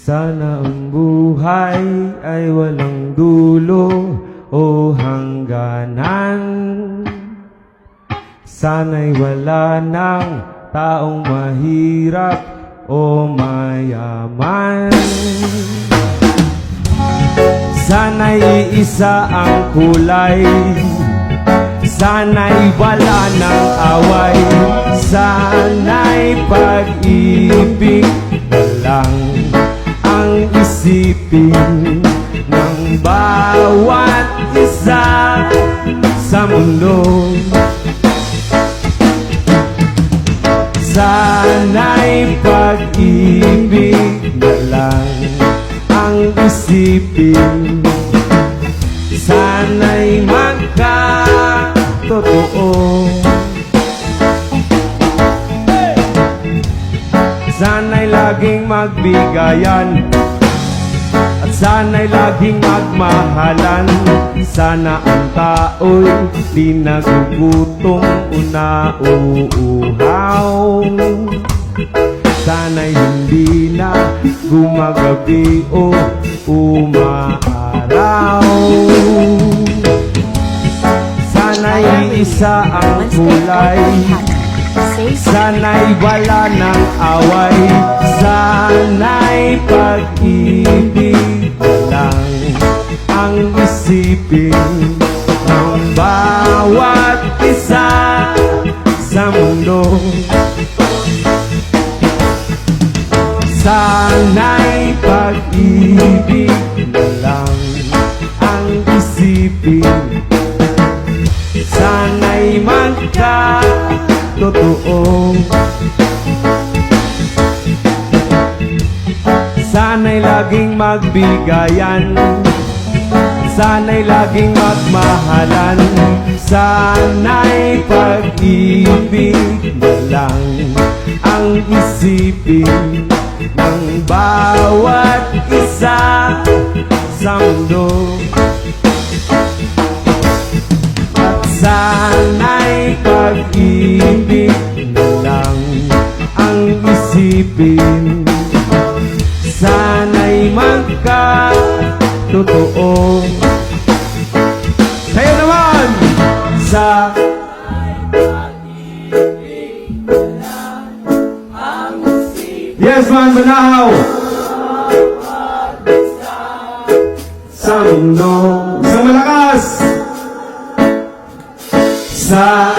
Sana ang buhay ay walang dulo o hangganan. Sana'y wala ng taong mahirap o mayaman. Sana'y isa ang kulay, sana'y wala ng away, sana'y pag-ibig na lang ang isipin ng bawat isa sa mundo. Sana'y pag-ibig na lang ang isipin, sana'y magkatotoo. Sana'y laging magbigayan at sana'y laging magmahalan. Sana ang tao'y di nagugutom o nauuhaw. Sana'y hindi na gumagabi o umaaraw. Sana'y isa ang kulay, sana'y wala ng away, sana'y pag-ibig lang ang isipin ng bawat isa sa mundo. Sana'y pag-ibig na lang ang isipin, sana'y magkatotoo. Sana'y laging magbigayan, sana'y laging magmahalan, sana'y pag-ibig na lang ang isipin ng bawat isa sa mundo. At sana'y pag-ibig na lang ang isipin, sana'y magkatotoo. Kayo naman! Yes man, Banahaw! Sa mundo, isang malakas! Sa